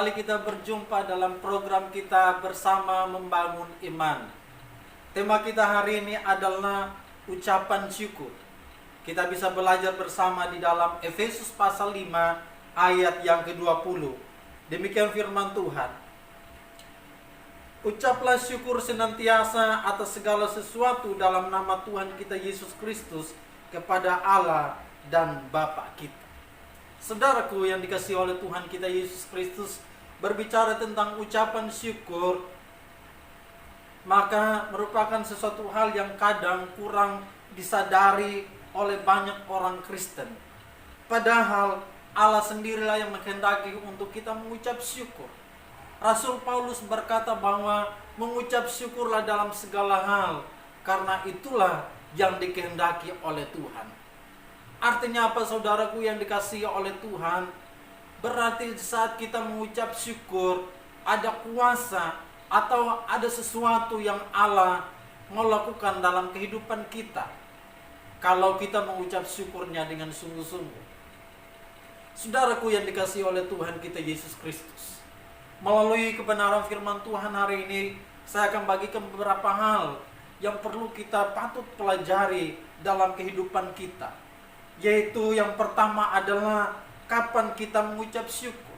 Kembali kita berjumpa dalam program kita bersama membangun iman. Tema kita hari ini adalah ucapan syukur. Kita bisa belajar bersama di dalam Efesus pasal 5 ayat yang ke-20. Demikian firman Tuhan. Ucaplah syukur senantiasa atas segala sesuatu dalam nama Tuhan kita Yesus Kristus kepada Allah dan Bapa kita. Saudaraku yang dikasihi oleh Tuhan kita Yesus Kristus, berbicara tentang ucapan syukur, maka merupakan sesuatu hal yang kadang kurang disadari oleh banyak orang Kristen. Padahal Allah sendirilah yang menghendaki untuk kita mengucap syukur. Rasul Paulus berkata bahwa mengucap syukurlah dalam segala hal, karena itulah yang dikehendaki oleh Tuhan. Artinya apa, saudaraku yang dikasihi oleh Tuhan? Berarti saat kita mengucap syukur, ada kuasa atau ada sesuatu yang Allah mau lakukan dalam kehidupan kita kalau kita mengucap syukurnya dengan sungguh-sungguh. Saudaraku yang dikasihi oleh Tuhan kita Yesus Kristus, melalui kebenaran firman Tuhan hari ini, saya akan bagikan beberapa hal yang perlu kita patut pelajari dalam kehidupan kita. Yaitu yang pertama adalah kapan kita mengucap syukur.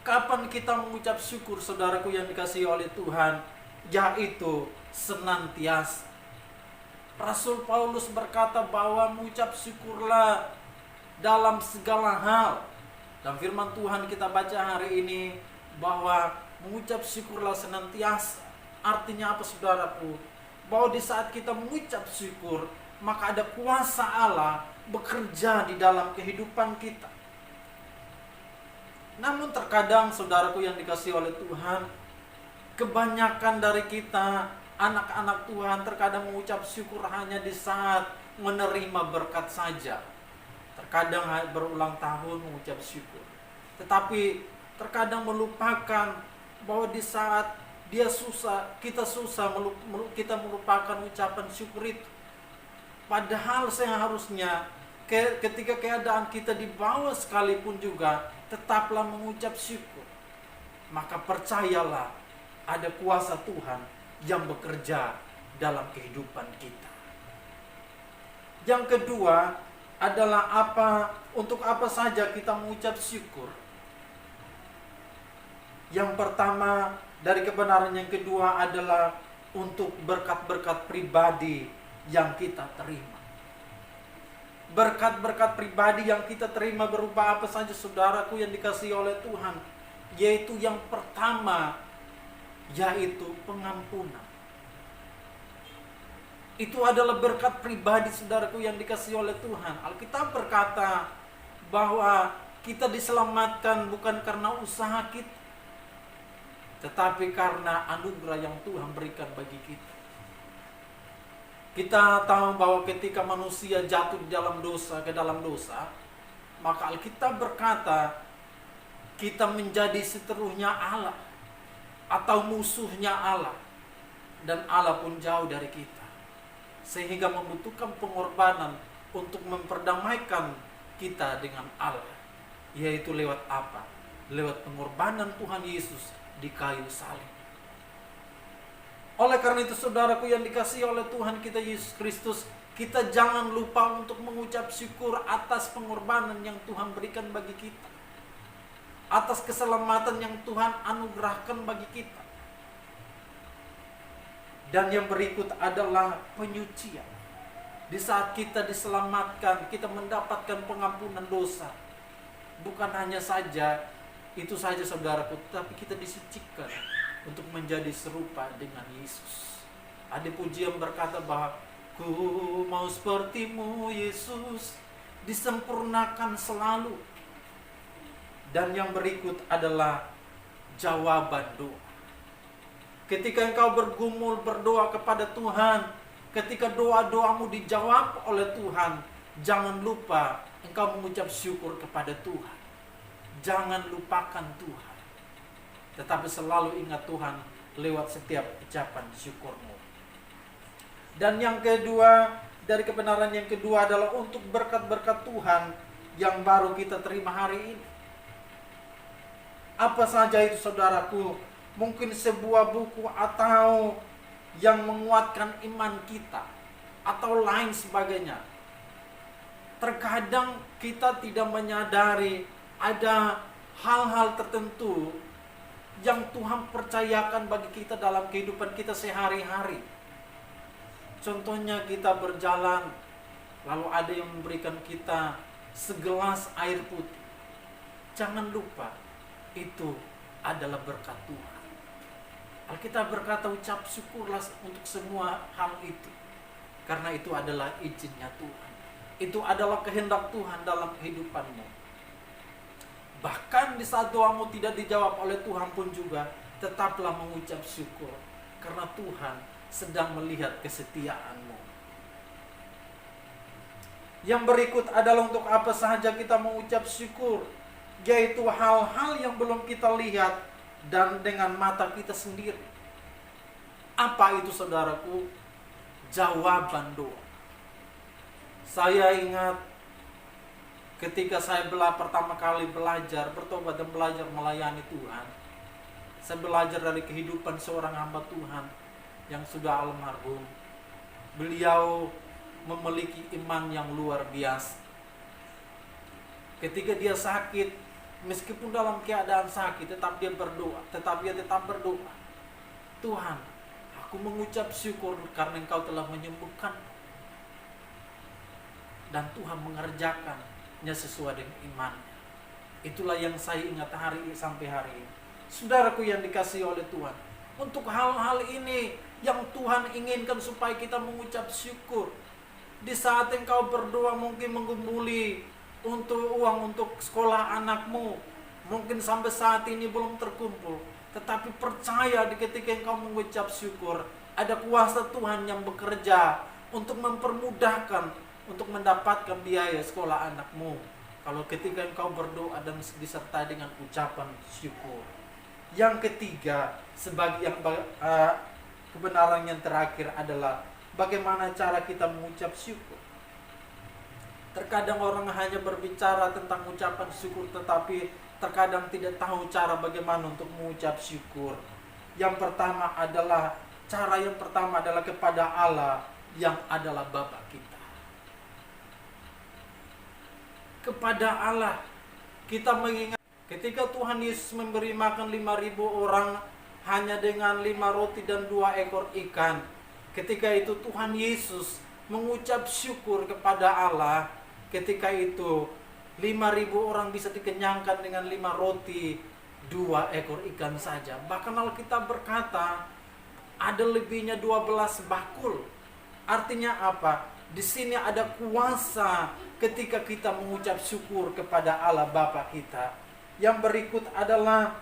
Kapan kita mengucap syukur, saudaraku yang dikasihi oleh Tuhan? Yaitu senantiasa. Rasul Paulus berkata bahwa mengucap syukurlah dalam segala hal. Dan firman Tuhan kita baca hari ini bahwa mengucap syukurlah senantiasa. Artinya apa, saudaraku? Bahwa di saat kita mengucap syukur, maka ada kuasa Allah bekerja di dalam kehidupan kita. Namun terkadang, saudaraku yang dikasihi oleh Tuhan, kebanyakan dari kita, anak-anak Tuhan, terkadang mengucap syukur hanya di saat menerima berkat saja. Terkadang berulang tahun mengucap syukur, tetapi terkadang melupakan bahwa di saat dia susah, kita kita melupakan ucapan syukur itu. Padahal seharusnya ketika keadaan kita di bawah sekalipun juga tetaplah mengucap syukur. Maka percayalah ada kuasa Tuhan yang bekerja dalam kehidupan kita. Yang kedua adalah untuk apa saja kita mengucap syukur. Yang pertama dari kebenaran yang kedua adalah untuk berkat-berkat pribadi yang kita terima. Berkat-berkat pribadi yang kita terima berupa apa saja, saudaraku yang dikasihi oleh Tuhan? Yaitu yang pertama, yaitu pengampunan. Itu adalah berkat pribadi, saudaraku yang dikasihi oleh Tuhan. Alkitab berkata bahwa kita diselamatkan bukan karena usaha kita, tetapi karena anugerah yang Tuhan berikan bagi kita. Kita tahu bahwa ketika manusia jatuh ke dalam dosa, maka Alkitab berkata kita menjadi seteruhnya Allah atau musuhnya Allah, dan Allah pun jauh dari kita, sehingga membutuhkan pengorbanan untuk memperdamaikan kita dengan Allah. Yaitu lewat apa? Lewat pengorbanan Tuhan Yesus di kayu salib. Oleh karena itu, saudaraku yang dikasihi oleh Tuhan kita Yesus Kristus, kita jangan lupa untuk mengucap syukur atas pengorbanan yang Tuhan berikan bagi kita, atas keselamatan yang Tuhan anugerahkan bagi kita. Dan yang berikut adalah penyucian. Di saat kita diselamatkan, kita mendapatkan pengampunan dosa. Bukan hanya saja itu saja, saudaraku, tapi kita disucikan untuk menjadi serupa dengan Yesus. Ada pujian berkata bahwa ku mau sepertimu Yesus, disempurnakan selalu. Dan yang berikut adalah jawaban doa. Ketika engkau bergumul berdoa kepada Tuhan, ketika doa-doamu dijawab oleh Tuhan, jangan lupa engkau mengucap syukur kepada Tuhan. Jangan lupakan Tuhan, tetapi selalu ingat Tuhan lewat setiap ucapan syukurmu. Dan yang kedua, dari kebenaran yang kedua adalah untuk berkat-berkat Tuhan yang baru kita terima hari ini. Apa saja itu saudaraku? Mungkin sebuah buku atau yang menguatkan iman kita atau lain sebagainya. Terkadang kita tidak menyadari ada hal-hal tertentu yang Tuhan percayakan bagi kita dalam kehidupan kita sehari-hari. Contohnya kita berjalan, lalu ada yang memberikan kita segelas air putih. Jangan lupa, itu adalah berkat Tuhan. Alkitab berkata ucap syukurlah untuk semua hal itu. Karena itu adalah izinnya Tuhan. Itu adalah kehendak Tuhan dalam kehidupanmu. Bahkan di saat doamu tidak dijawab oleh Tuhan pun juga, tetaplah mengucap syukur. Karena Tuhan sedang melihat kesetiaanmu. Yang berikut adalah untuk apa saja kita mengucap syukur, yaitu hal-hal yang belum kita lihat dan dengan mata kita sendiri. Apa itu saudaraku? Jawaban doa. Saya ingat ketika saya pertama kali belajar bertobat dan belajar melayani Tuhan. Saya belajar dari kehidupan seorang hamba Tuhan yang sudah almarhum. Beliau memiliki iman yang luar biasa. Ketika dia sakit, meskipun dalam keadaan sakit, tetap dia tetap berdoa. Tuhan, aku mengucap syukur karena Engkau telah menyembuhkan. Dan Tuhan mengerjakannya sesuai dengan imannya. Itulah yang saya ingat sampai hari ini. Saudaraku yang dikasihi oleh Tuhan, untuk hal-hal ini yang Tuhan inginkan supaya kita mengucap syukur. Di saat engkau berdoa mungkin menggumuli untuk uang untuk sekolah anakmu, mungkin sampai saat ini belum terkumpul, tetapi percaya ketika engkau mengucap syukur, ada kuasa Tuhan yang bekerja untuk mempermudahkan, untuk mendapatkan biaya sekolah anakmu. Kalau ketika engkau berdoa dan disertai dengan ucapan syukur. Yang ketiga, sebagai kebenaran yang terakhir adalah bagaimana cara kita mengucap syukur. Terkadang orang hanya berbicara tentang ucapan syukur, tetapi terkadang tidak tahu cara bagaimana untuk mengucap syukur. Yang pertama adalah kepada Allah yang adalah Bapa kita. Kepada Allah kita mengingat ketika Tuhan Yesus memberi makan 5.000 orang hanya dengan 5 roti dan 2 ekor ikan. Ketika itu Tuhan Yesus mengucap syukur kepada Allah. Ketika itu 5.000 orang bisa dikenyangkan dengan 5 roti 2 ekor ikan saja. Bahkan Alkitab berkata ada lebihnya 12 bakul. Artinya apa? Di sini ada kuasa ketika kita mengucap syukur kepada Allah Bapa kita. Yang berikut adalah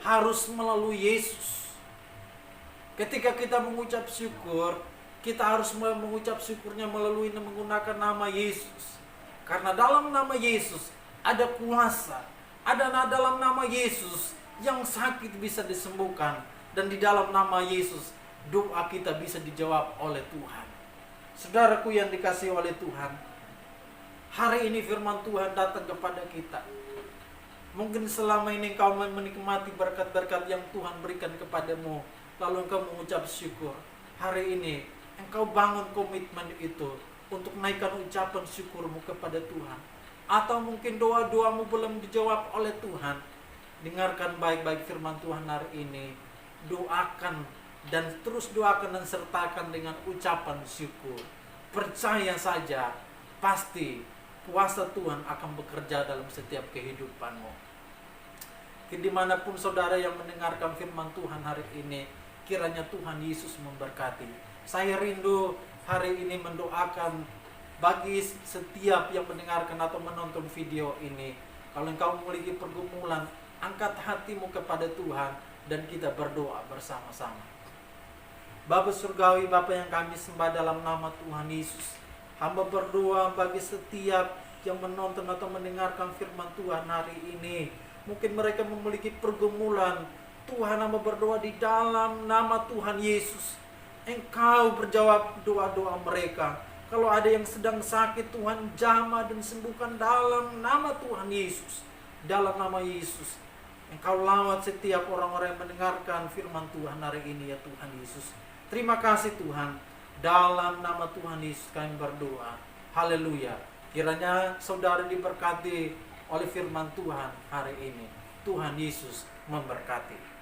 harus melalui Yesus. Ketika kita mengucap syukur, kita harus mengucap syukurnya melalui menggunakan nama Yesus. Karena dalam nama Yesus ada kuasa. Ada dalam nama Yesus yang sakit bisa disembuhkan. Dan di dalam nama Yesus doa kita bisa dijawab oleh Tuhan. Saudaraku yang dikasihi oleh Tuhan, hari ini firman Tuhan datang kepada kita. Mungkin selama ini engkau menikmati berkat-berkat yang Tuhan berikan kepadamu, lalu engkau mengucap syukur. Hari ini engkau bangun komitmen itu untuk naikkan ucapan syukurmu kepada Tuhan. Atau mungkin doa-doamu belum dijawab oleh Tuhan. Dengarkan baik-baik firman Tuhan hari ini. Doakan dan terus doakan dan sertakan dengan ucapan syukur. Percaya saja, pasti kuasa Tuhan akan bekerja dalam setiap kehidupanmu. Dimanapun saudara yang mendengarkan firman Tuhan hari ini, kiranya Tuhan Yesus memberkati. Saya rindu hari ini mendoakan bagi setiap yang mendengarkan atau menonton video ini. Kalau engkau memiliki pergumulan, angkat hatimu kepada Tuhan dan kita berdoa bersama-sama. Bapa Surgawi, Bapa yang kami sembah dalam nama Tuhan Yesus, hamba berdoa bagi setiap yang menonton atau mendengarkan firman Tuhan hari ini. Mungkin mereka memiliki pergumulan. Tuhan, hamba berdoa di dalam nama Tuhan Yesus, Engkau berjawab doa-doa mereka. Kalau ada yang sedang sakit, Tuhan jamah dan sembuhkan dalam nama Tuhan Yesus. Dalam nama Yesus. Engkau lawat setiap orang-orang yang mendengarkan firman Tuhan hari ini ya Tuhan Yesus. Terima kasih Tuhan. Dalam nama Tuhan Yesus kami berdoa. Haleluya. Kiranya saudara diberkati oleh firman Tuhan hari ini. Tuhan Yesus memberkati.